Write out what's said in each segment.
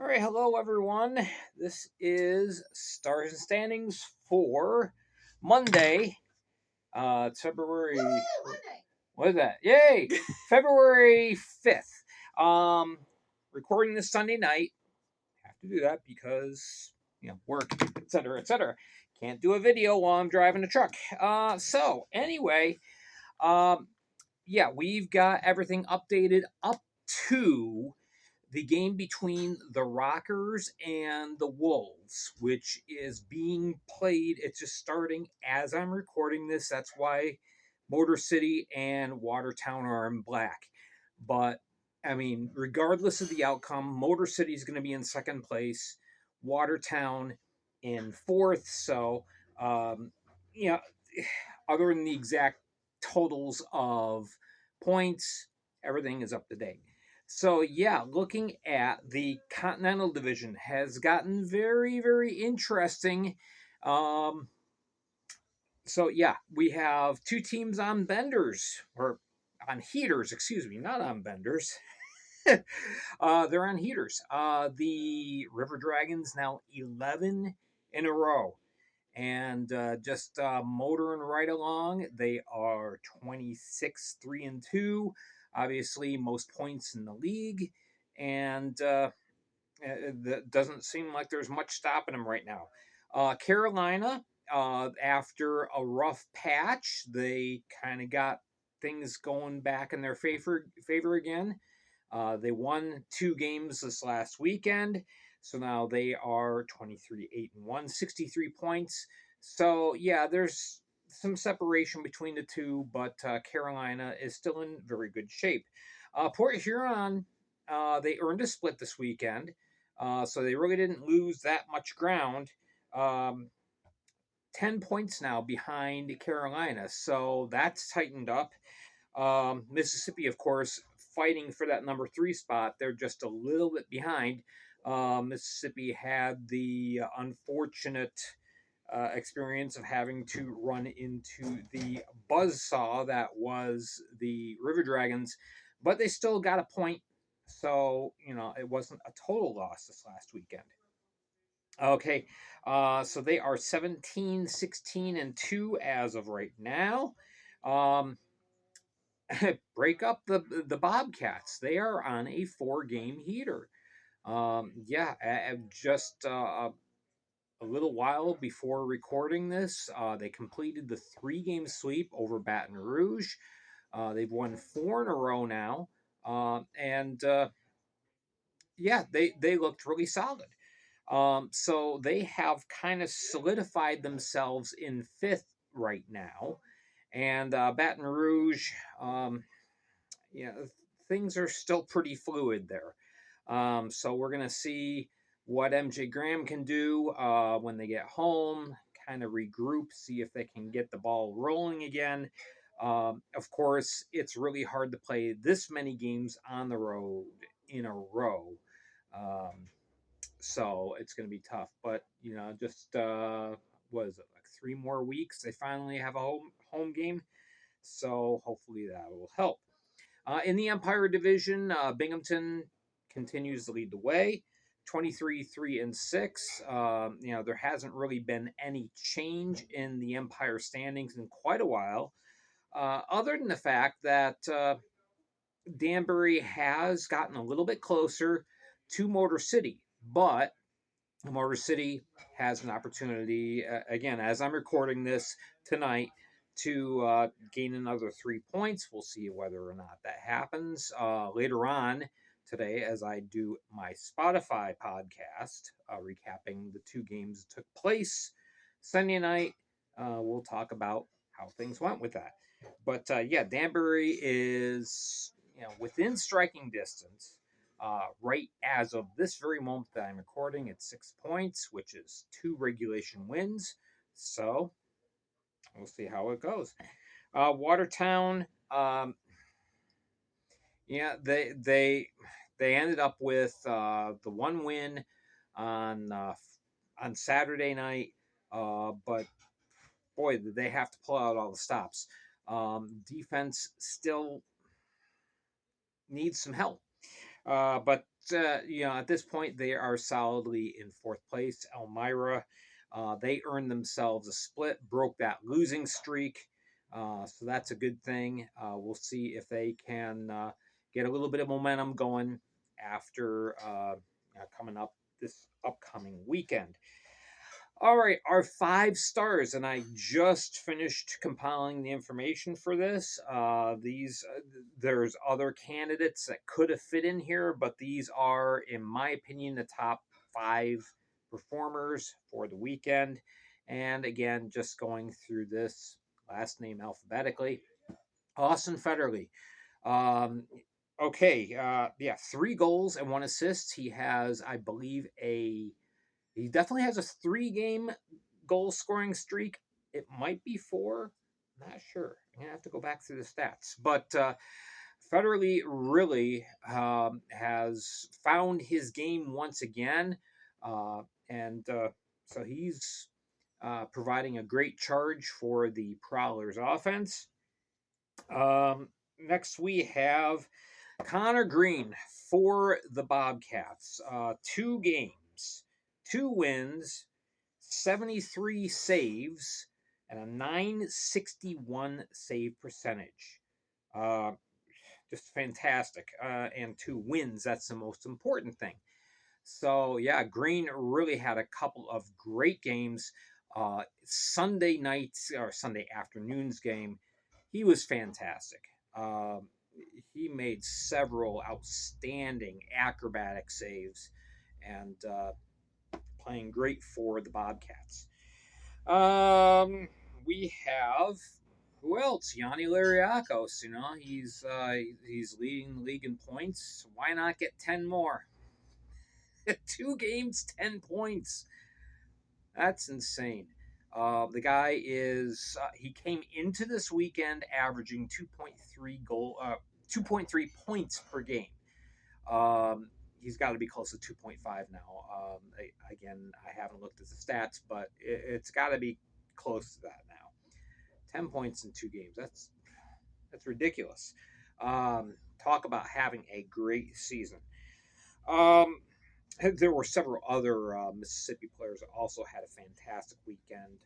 right, hello everyone. This is Stars and Standings for Monday. It's February. Monday. What is that? Yay! February 5th. Um, Recording this Sunday night. Have to do that because work, etc., etc. Can't do a video while I'm driving a truck. So anyway, um, yeah, we've got everything updated up to the game between the Rockers and the Wolves, which is being played. It's just starting as I'm recording this. That's why Motor City and Watertown are in black. But, I mean, regardless of the outcome, Motor City is going to be in second place, Watertown in fourth. So, um, you know, other than the exact totals of points, everything is up to date. So yeah, looking at the Continental Division has gotten very, very interesting. Um, so yeah, we have two teams on benders or on heaters, excuse me, not on benders. They're on heaters. The River Dragons now 11 in a row, and just motoring right along. They are 26 3-2, obviously most points in the league, and that doesn't seem like there's much stopping them right now. Carolina, after a rough patch, they kind of got things going back in their favor again. They won 2 games this last weekend, so now they are 23-8-1, 63 points. So yeah, there's some separation between the two, but Carolina is still in very good shape. Port Huron, they earned a split this weekend, so they really didn't lose that much ground. Um, 10 points now behind Carolina, so that's tightened up. Mississippi, of course, fighting for that number 3 spot. They're just a little bit behind. Mississippi had the unfortunate experience of having to run into the buzzsaw that was the River Dragons, but they still got a point. So, it wasn't a total loss this last weekend. Okay, so they are 17, 16, and 2 as of right now. Um, break up the Bobcats. They are on a 4-game heater. Yeah, just a little while before recording this, they completed the 3-game sweep over Baton Rouge. They've won 4 in a row now, and yeah, they looked really solid. So they have kind of solidified themselves in 5th right now, and Baton Rouge. Yeah, things are still pretty fluid there. So we're going to see what MJ Graham can do when they get home, kind of regroup, see if they can get the ball rolling again. Of course, it's really hard to play this many games on the road in a row. Um, so it's going to be tough. But, just what is it, like 3 more weeks? They finally have a home game. So hopefully that will help. In the Empire Division, Binghamton continues to lead the way, 23-3-6. There hasn't really been any change in the Empire standings in quite a while, other than the fact that Danbury has gotten a little bit closer to Motor City, but Motor City has an opportunity, again, as I'm recording this tonight, to gain another 3 points. We'll see whether or not that happens later on today as I do my Spotify podcast, recapping the 2 games that took place Sunday night. We'll talk about how things went with that. But yeah, Danbury is within striking distance. Right as of this very moment that I'm recording, it's 6 points, which is 2 regulation wins. So we'll see how it goes. Watertown, yeah, they ended up with the 1 win on Saturday night, but boy, did they have to pull out all the stops. Defense still needs some help. But at this point, they are solidly in fourth place. Elmira, they earned themselves a split, broke that losing streak. So that's a good thing. We'll see if they can get a little bit of momentum going after coming up this upcoming weekend. All right, our 5 stars, and I just finished compiling the information for this. There's other candidates that could have fit in here, but these are, in my opinion, the top 5 performers for the weekend. And again, just going through this last name alphabetically. Austin Federley. Um, okay, yeah, 3 goals and 1 assist. He has, I believe, he definitely has a 3 game goal scoring streak. It might be 4. Not sure. I'm gonna have to go back through the stats. But Federley really has found his game once again, and so he's providing a great charge for the Prowlers offense. Next, we have Connor Green for the Bobcats. 2 games, 2 wins, 73 saves, and a 961 save percentage. Uh, just fantastic. And 2 wins, that's the most important thing. So, yeah, Green really had a couple of great games. Sunday nights or Sunday afternoons game, he was fantastic. He made several outstanding acrobatic saves and playing great for the Bobcats. We have who else? Yanni Lariakos. He's leading the league in points. Why not get 10 more? 2 games, 10 points. That's insane. The guy he came into this weekend averaging 2.3 points per game. He's got to be close to 2.5 now. Again, I haven't looked at the stats, but it's got to be close to that now. 10 points in 2 games. That's ridiculous. Talk about having a great season. There were several other Mississippi players that also had a fantastic weekend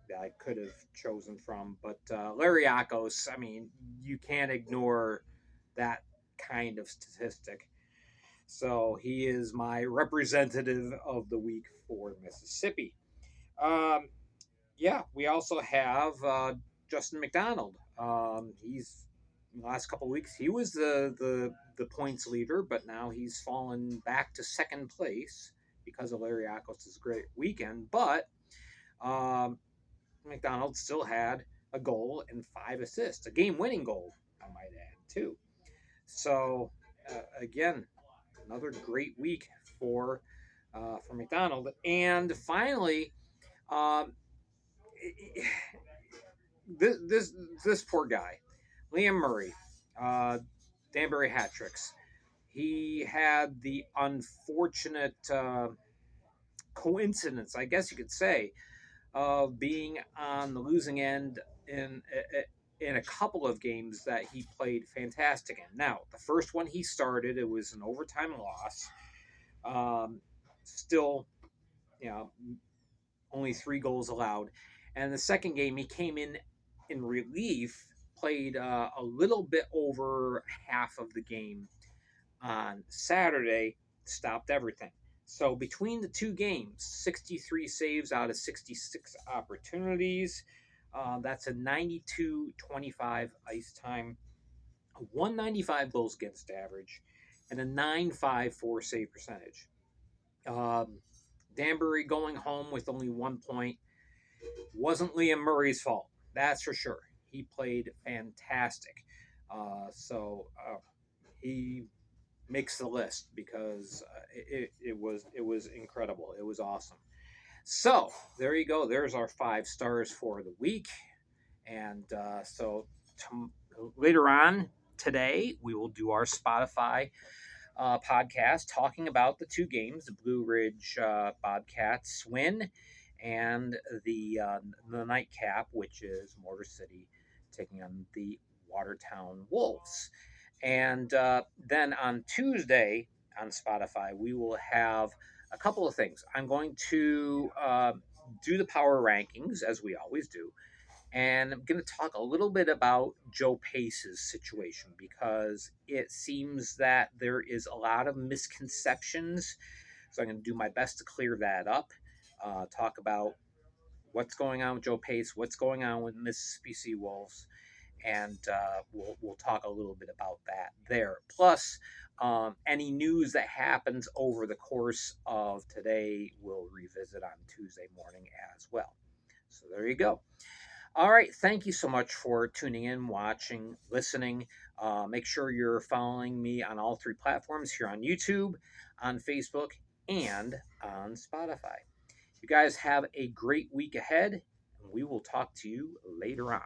that I could have chosen from. But Lariakos, I mean, you can't ignore that kind of statistic. So he is my representative of the week for Mississippi. Um, yeah, we also have Justin McDonald. He's in the last couple of weeks he was the points leader, but now he's fallen back to second place because of Lariakos' great weekend. But McDonald still had a goal and 5 assists, a game-winning goal, I might add, too. So again, another great week for McDonald. And finally, um, this poor guy, Liam Murray, Danbury hat tricks. He had the unfortunate coincidence, I guess you could say, of being on the losing end in a couple of games that he played fantastic in. Now, the first one he started, it was an overtime loss. Still, you know, only 3 goals allowed. And the second game, he came in relief, played a little bit over half of the game on Saturday, stopped everything. So between the 2 games, 63 saves out of 66 opportunities. That's a 92-25 ice time, a 195 goals against average, and a 954 save percentage. Danbury going home with only 1 point wasn't Liam Murray's fault. That's for sure. He played fantastic. He makes the list because it was incredible. It was awesome. So there you go. There's our 5 stars for the week. And later on today, we will do our Spotify podcast talking about the 2 games, the Blue Ridge Bobcats win and the nightcap, which is Motor City taking on the Watertown Wolves. And then on Tuesday on Spotify, we will have a couple of things. I'm going to do the power rankings as we always do. And I'm going to talk a little bit about Joe Pace's situation because it seems that there is a lot of misconceptions. So I'm going to do my best to clear that up. Talk about what's going on with Joe Pace, what's going on with Mississippi Sea Wolves, and we'll talk a little bit about that there. Plus, any news that happens over the course of today, we'll revisit on Tuesday morning as well. So there you go. All right. Thank you so much for tuning in, watching, listening. Make sure you're following me on all three platforms here on YouTube, on Facebook, and on Spotify. You guys have a great week ahead, and we will talk to you later on.